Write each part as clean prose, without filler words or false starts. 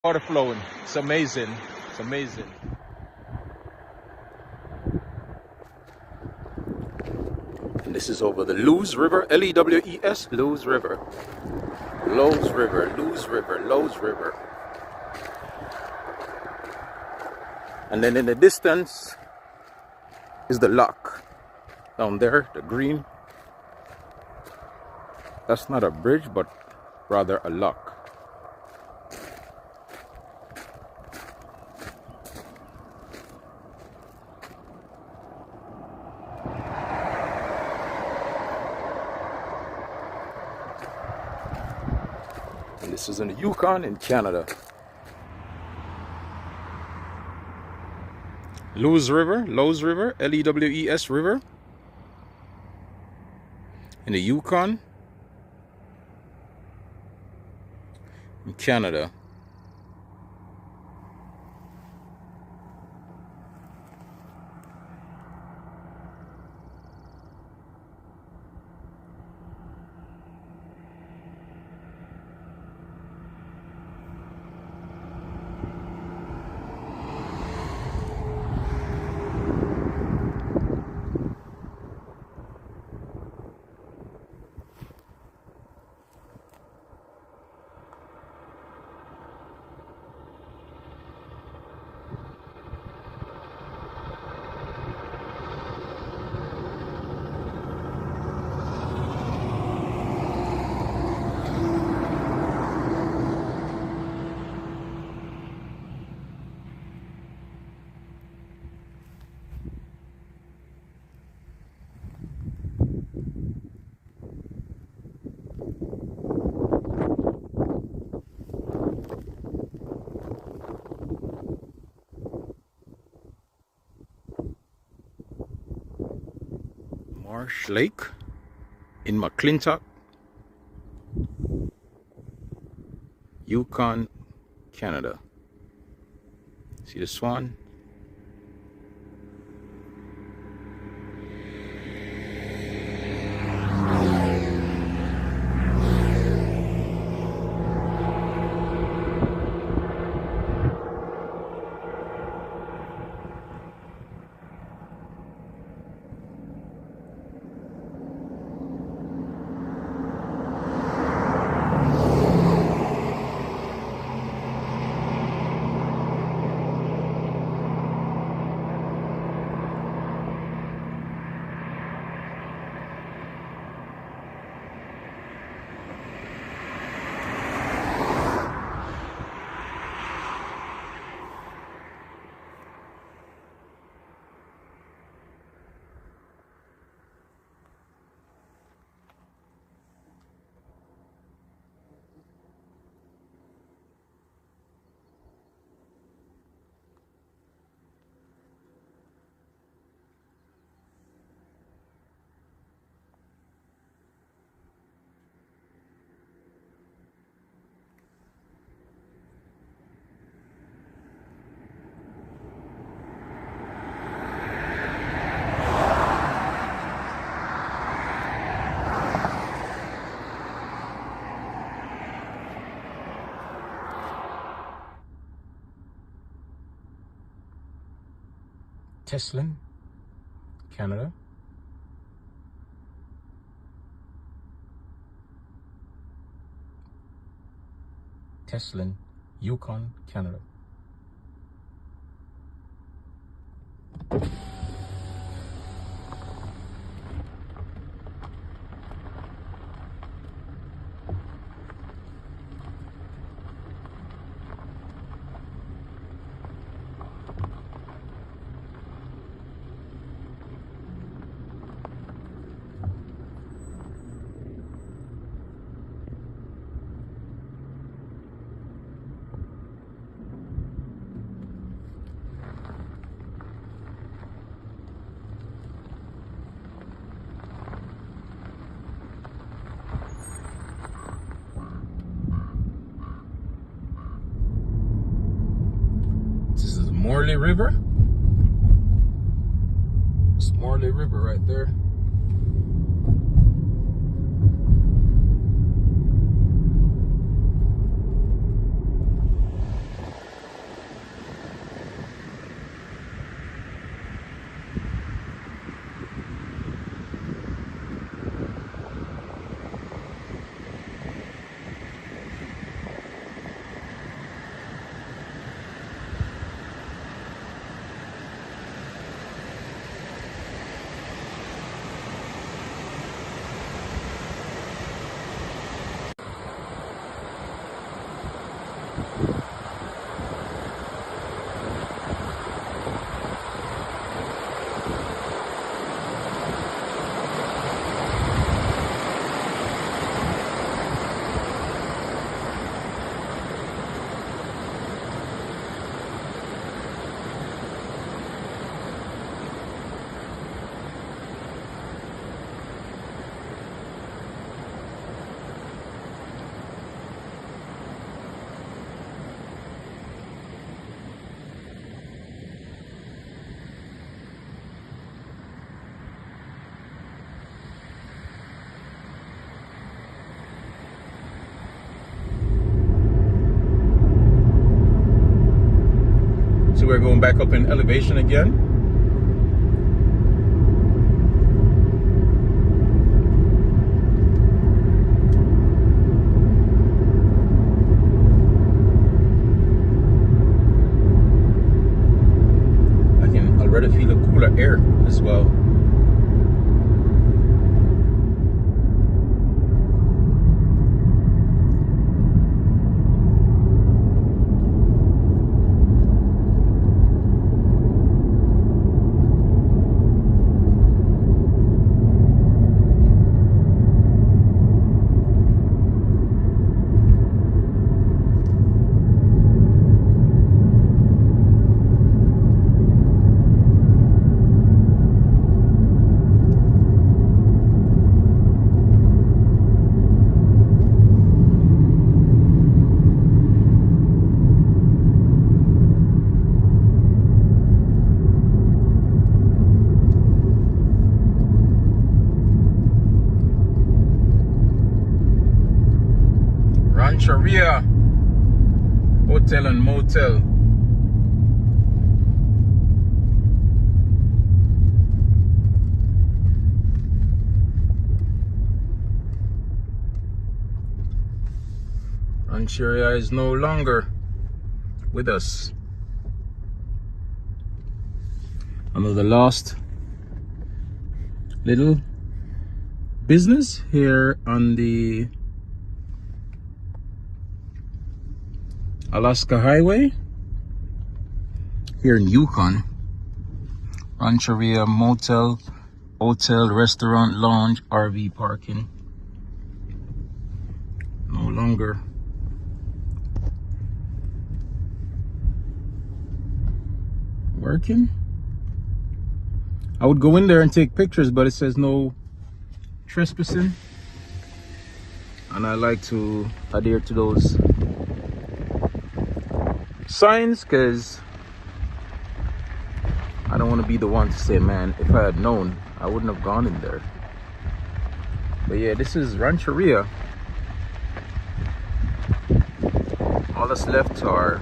Water flowing. It's amazing. It's amazing. And this is over the Lewes River, L-E-W-E-S, Lewes River. Lewes River, Lewes River, Lewes River. And then in the distance is the lock. Down there, the green. That's not a bridge, but rather a lock. And this is in the Yukon in Canada. Lewes River, L-E-W-E-S River. In the Yukon in Canada. Marsh Lake in McClintock, Yukon, Canada. See the swan? Killeen, Canada. Killeen, Yukon, Canada. Morley River. It's Morley River right there. we're going back up in elevation again. I can already feel a cooler air as well. Rancheria Hotel and Motel. Rancheria is no longer with us. Another lost little business here on the Alaska Highway here in Yukon. Rancheria Motel, Hotel, Restaurant, Lounge, RV parking. No longer working. I would go in there and take pictures, but it says no trespassing, and I like to adhere to those signs because I don't want to be the one to say, man, if I had known, I wouldn't have gone in there. But yeah, this is Rancheria. All that's left are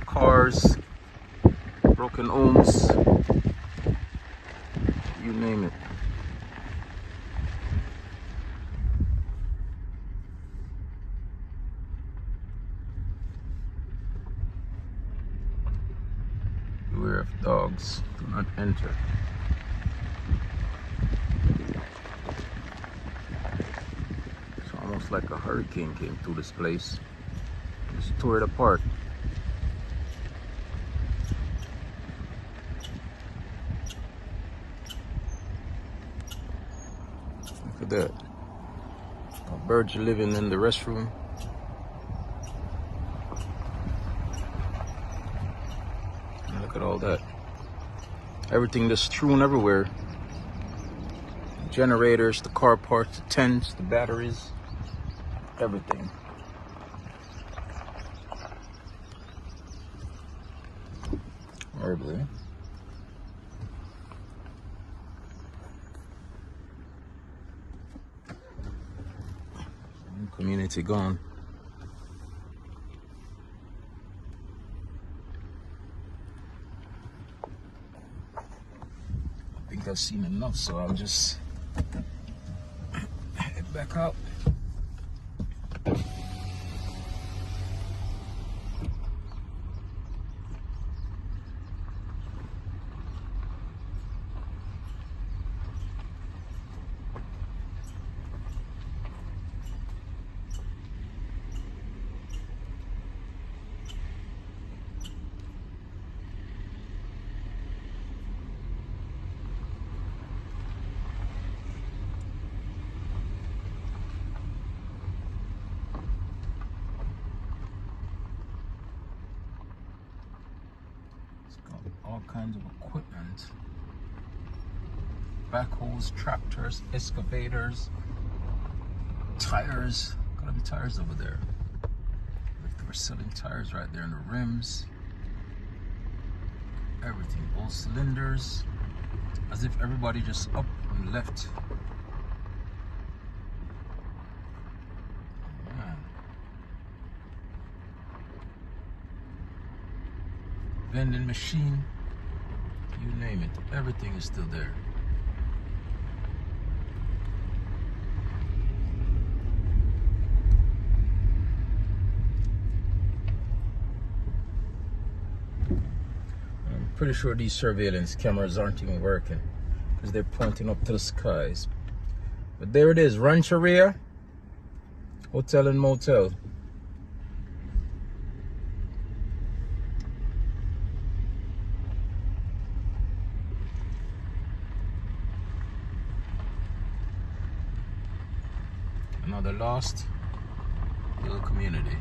cars, broken homes, you name it. Beware of dogs, do not enter. It's almost like a hurricane came through this place. Just tore it apart. Look at that. Birds living in the restroom. And look at all that. Everything just strewn everywhere. Generators, the car parts, the tents, the batteries, everything. Horribly. Community gone. I think I've seen enough, so I'll just head back out. All kinds of equipment, backhoes, tractors, excavators, tires. Gotta be tires over there. Like they were selling tires right there in the rims. Everything, all cylinders, as if everybody just up and left. Man. vending machine, you name it, everything is still there. I'm pretty sure these surveillance cameras aren't even working because they're pointing up to the skies. But there it is, Rancheria Hotel and Motel. Another lost little community.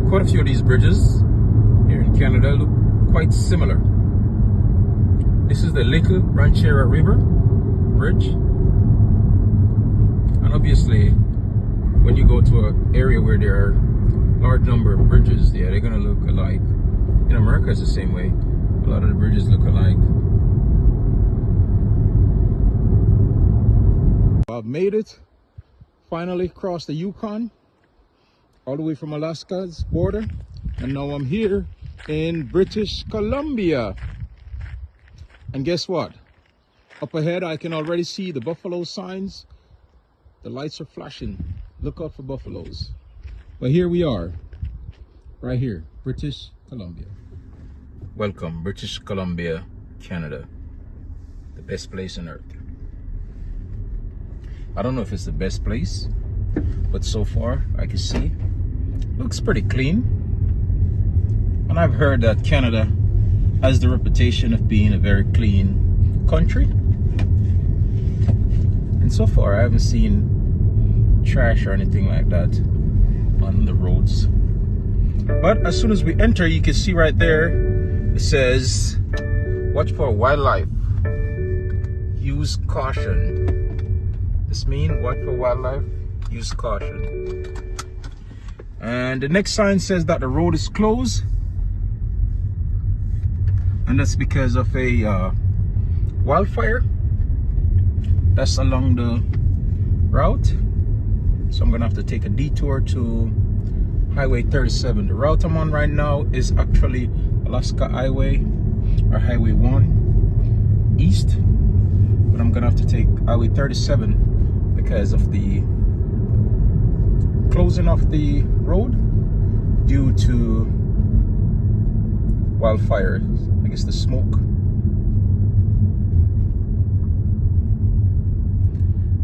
Quite a few of these bridges here in Canada look quite similar. This is the Little Rancheria River Bridge. And obviously, when you go to an area where there are a large number of bridges, yeah, they're gonna look alike. In America, it's the same way. A lot of the bridges look alike. I've made it. Finally crossed the Yukon, all the way from Alaska's border, and now I'm here in British Columbia. And guess what? Up ahead I can already see the buffalo signs. The lights are flashing. Look out for buffaloes. But here we are, right here, British Columbia. Welcome, British Columbia, Canada. The best place on earth. I don't know if it's the best place, but so far I can see looks pretty clean. And I've heard that Canada has the reputation of being a very clean country. And so far I haven't seen trash or anything like that on the roads. But as soon as we enter, you can see right there, it says, watch for wildlife. Use caution. This means watch for wildlife, use caution. And the next sign says that the road is closed, and that's because of a wildfire that's along the route. So I'm gonna have to take a detour to Highway 37. The route I'm on right now is actually Alaska Highway, or Highway 1 East, but I'm gonna have to take Highway 37 because of the closing off the road due to wildfire. I guess the smoke.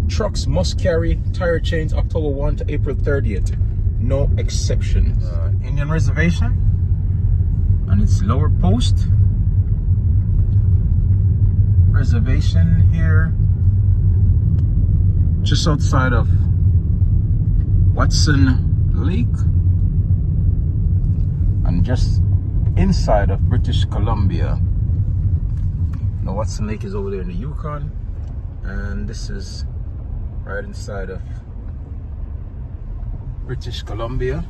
Trucks must carry tire chains October 1 to April 30th. No exceptions. Indian Reservation and its lower post. Reservation here just outside of Watson Lake and just inside of British Columbia. Now Watson Lake is over there in the Yukon, and this is right inside of British Columbia.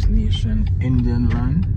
Destination Indian land.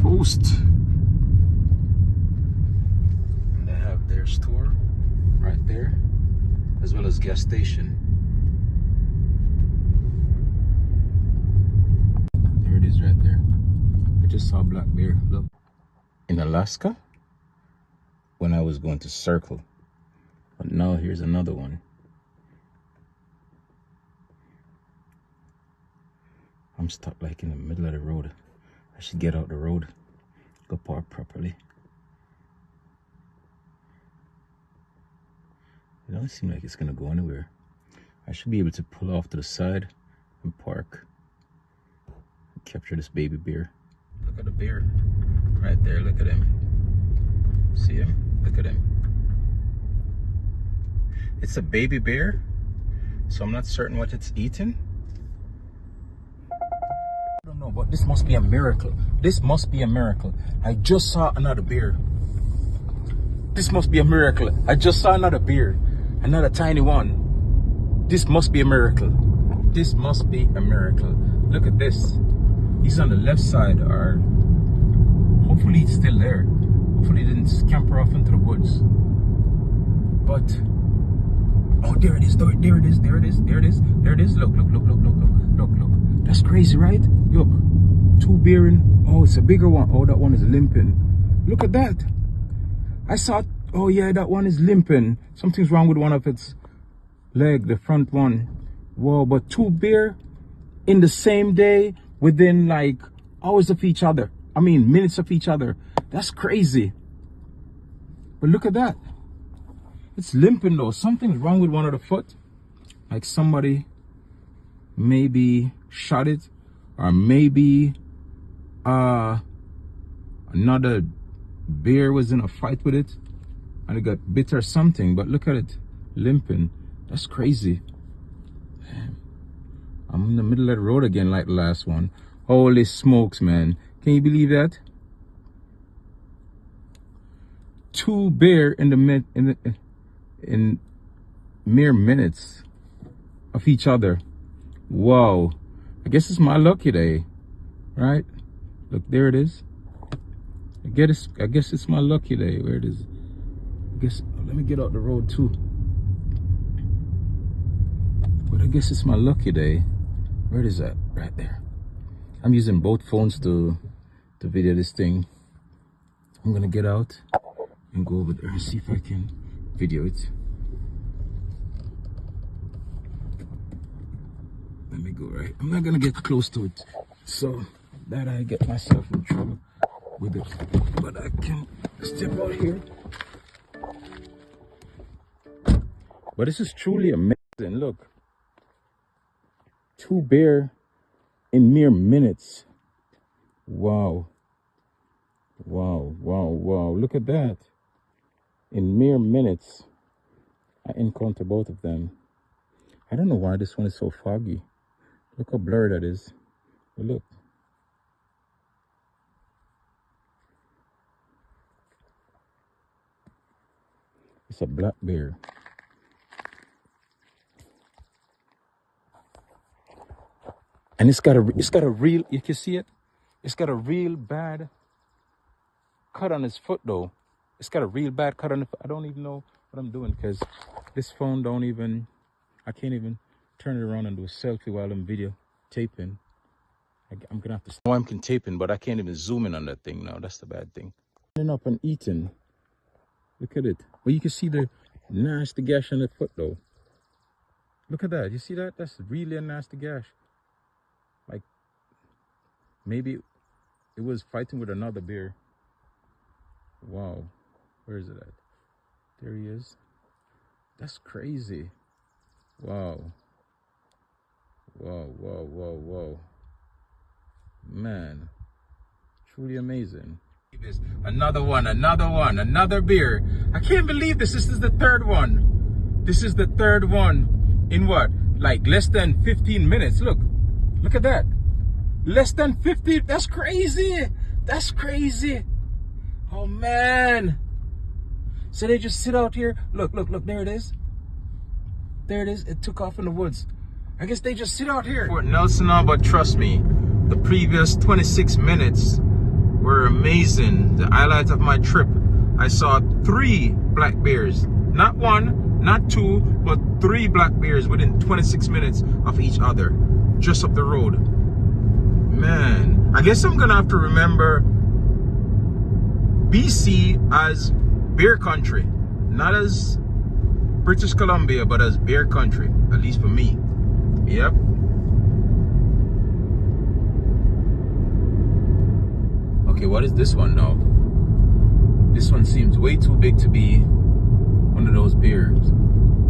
Post. They have their store right there, as well as gas station. There it is right there. I just saw black bear. Look. In Alaska, when I was going to circle, but now here's another one. I'm stuck like in the middle of the road. I should get out the road, go park properly. It doesn't seem like it's gonna go anywhere. I should be able to pull off to the side and park. Capture this baby bear. Look at the bear right there. Look at him. See him? Look at him. It's a baby bear, so I'm not certain what it's eating. I don't know, but this must be a miracle. This must be a miracle. I just saw another bear. This must be a miracle. I just saw another bear. Another tiny one. This must be a miracle. This must be a miracle. Look at this. He's on the left side, or hopefully he's still there. Hopefully he didn't scamper off into the woods. But oh, there it is. There it is. There it is. There it is. There it is. Look, look, look, look, look, look, look, look. That's crazy, right? Look, two bear in. Oh, it's a bigger one. Oh, that one is limping. Look at that. I saw. Oh yeah, that one is limping. Something's wrong with one of its leg, the front one. Whoa, but two bear in the same day within like hours of each other. I mean, minutes of each other. That's crazy. But look at that. It's limping though. Something's wrong with one of the foot. Like somebody maybe shot it, or maybe another bear was in a fight with it and it got bit or something. But look at it limping. That's crazy. Man, I'm in the middle of the road again like the last one. Holy smokes, man. Can you believe that? Two bear in mere minutes of each other. Whoa. I guess it's my lucky day, right? Look, there it is. I guess it's my lucky day. Where it is? I guess, let me get out the road too. But I guess it's my lucky day. Where is that? Right there. I'm using both phones to video this thing. I'm gonna get out and go over there and see if I can video it. Let me go right. I'm not gonna get close to it, so that I get myself in trouble with it. But I can step out here. But this is truly amazing. Look, two bear in mere minutes. Wow. Wow, wow, wow. Look at that. In mere minutes, I encounter both of them. I don't know why this one is so foggy. Look how blurry that is. But look. It's a black bear. And it's got a real, you can see it? It's got a real bad cut on his foot though. It's got a real bad cut on the foot. I don't even know what I'm doing because this phone I can't even turn it around and do a selfie while I'm video taping. I'm gonna have to. I know I'm taping, but I can't even zoom in on that thing now. That's the bad thing. Turning up and eating. Look at it. Well, you can see the nasty gash on the foot though. Look at that. You see that? That's really a nasty gash. Like, maybe it was fighting with another bear. Wow. Where is it at? There he is. That's crazy. Wow. Wow, wow, wow, wow. Man. Truly amazing. Another one, another beer. I can't believe this. This is the third one. This is the third one in what? Like less than 15 minutes. Look at that. Less than 50. That's crazy. That's crazy. Oh man. So they just sit out here. Look, there it is. There it is. It took off in the woods. I guess they just sit out here. Fort Nelson, but trust me, the previous 26 minutes were amazing. The highlight of my trip, I saw 3 black bears. Not 1, not 2, but 3 black bears within 26 minutes of each other, just up the road. Man, I guess I'm gonna have to remember BC as bear country, not as British Columbia, but as bear country, at least for me. Yep. Okay, what is this one now? This one seems way too big to be one of those bears.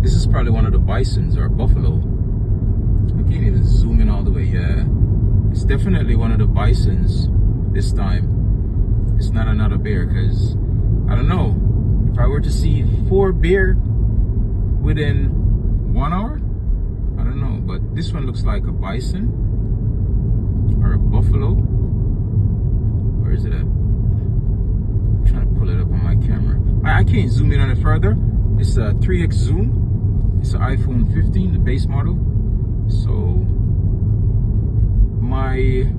This is probably one of the bisons or buffalo. I can't even zoom in all the way. Yeah, it's definitely one of the bisons this time. It's not another bear, because I don't know. If I were to see 4 bear within 1 hour, I don't know, but this one looks like a bison or a buffalo. Where is it at? I'm trying to pull it up on my camera. I can't zoom in on it further. It's a 3x zoom. It's an iPhone 15, the base model. So my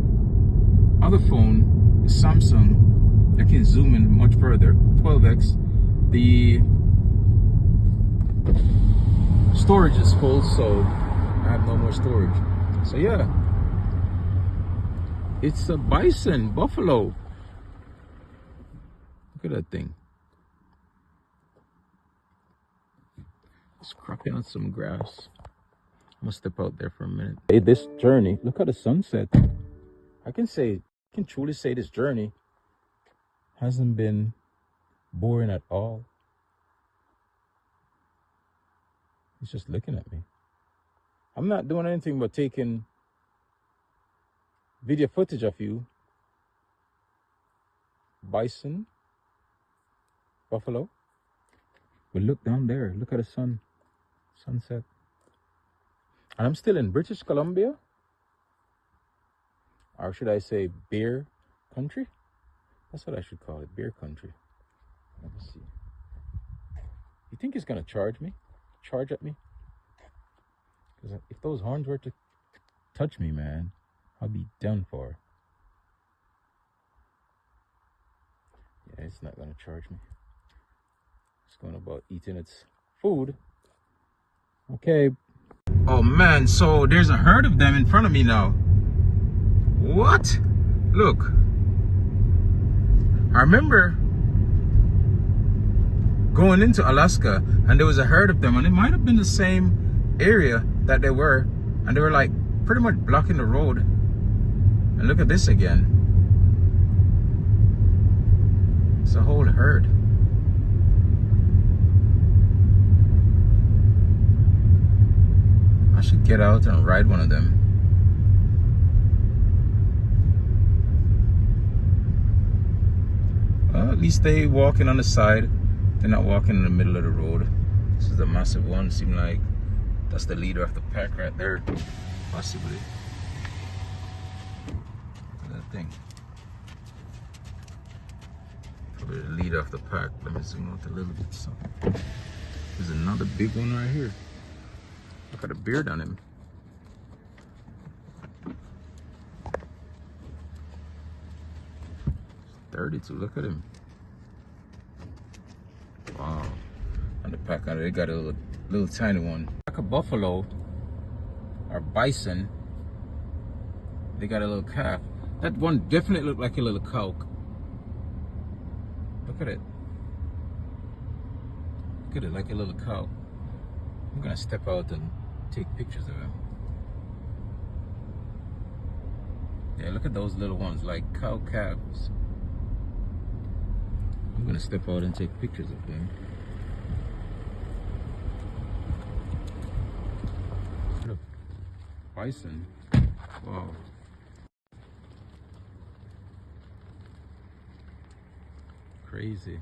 other phone, the Samsung, I can zoom in much further, 12x. The storage is full, so I have no more storage. So yeah, it's a bison, buffalo. Look at that thing. It's cropping on some grass. I'm gonna step out there for a minute. Hey, this journey, look at the sunset. I can truly say this journey hasn't been boring at all. He's just looking at me. I'm not doing anything but taking video footage of you. Bison, buffalo. But look down there. Look at the sunset. And I'm still in British Columbia. Or should I say bear country? That's what I should call it, bear country. Let me see. You think he's gonna charge at me? Because if those horns were to touch me, man, I'll be done for. Yeah, it's not gonna charge me. It's going about eating its food. Okay. Oh man, so there's a herd of them in front of me now. What? Look. I remember going into Alaska and there was a herd of them, and it might have been the same area that they were, and they were like pretty much blocking the road. And look at this again. It's a whole herd. I should get out and ride one of them. Well, at least they walking on the side. They're not walking in the middle of the road. This is a massive one. Seems like that's the leader of the pack right there, possibly. Look at that thing. Probably the leader of the pack. Let me zoom out a little bit. So there's another big one right here. Look at the beard on him. It's 32. Look at him. Wow. And the pack on it, they got a little tiny one. Like a buffalo or bison, they got a little calf. That one definitely looked like a little cow. Look at it. Look at it, like a little cow. I'm gonna step out and take pictures of them. Yeah, look at those little ones, like cow calves. I'm gonna step out and take pictures of them. Look, bison. Wow. Crazy.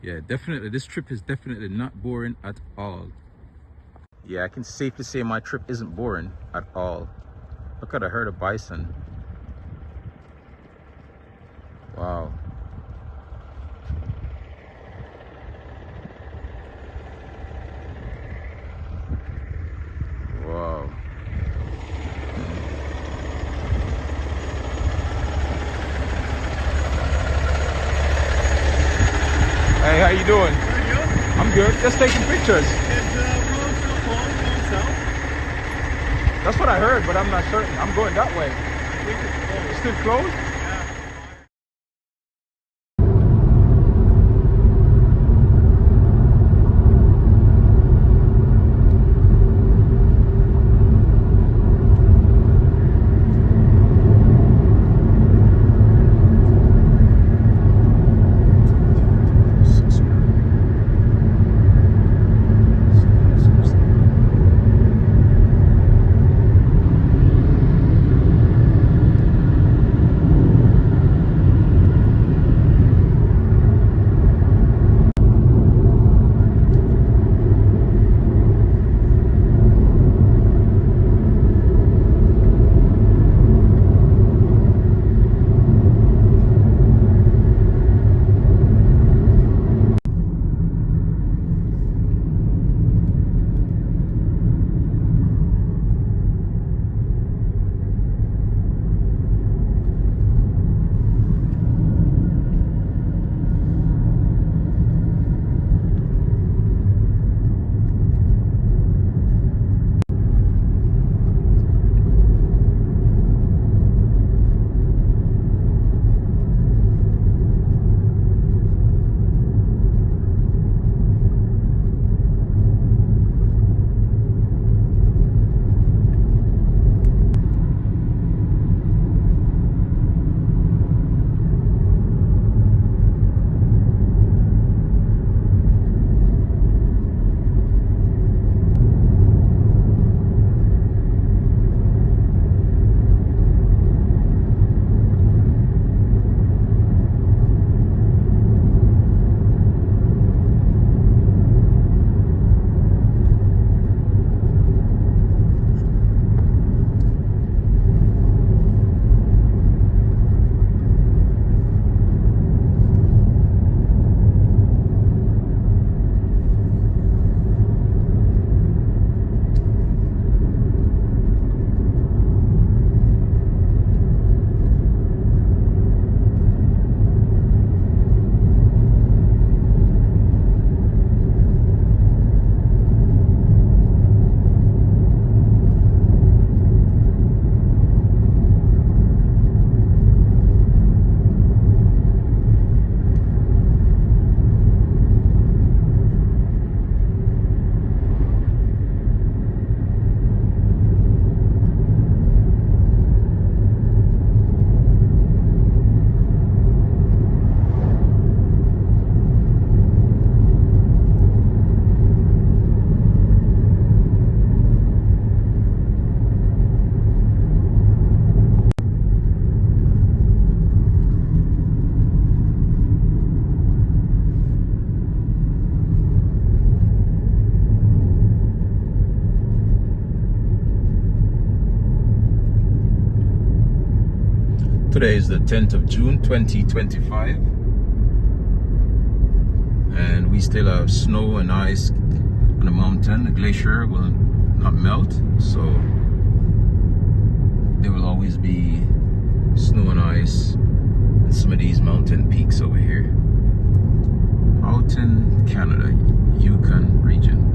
Yeah, definitely, this trip is definitely not boring at all. Yeah, I can safely say my trip isn't boring at all. Look at a herd of bison. Wow. Wow. Hey, how you doing? Good, you? I'm good. Just taking pictures. Is road still closed going south? That's what I heard, but I'm not certain. I'm going that way. I think it's closed. It's still closed? Yeah. Today is the 10th of June 2025, and we still have snow and ice on the mountain. The glacier will not melt, so there will always be snow and ice in some of these mountain peaks over here. Out in Canada, Yukon region.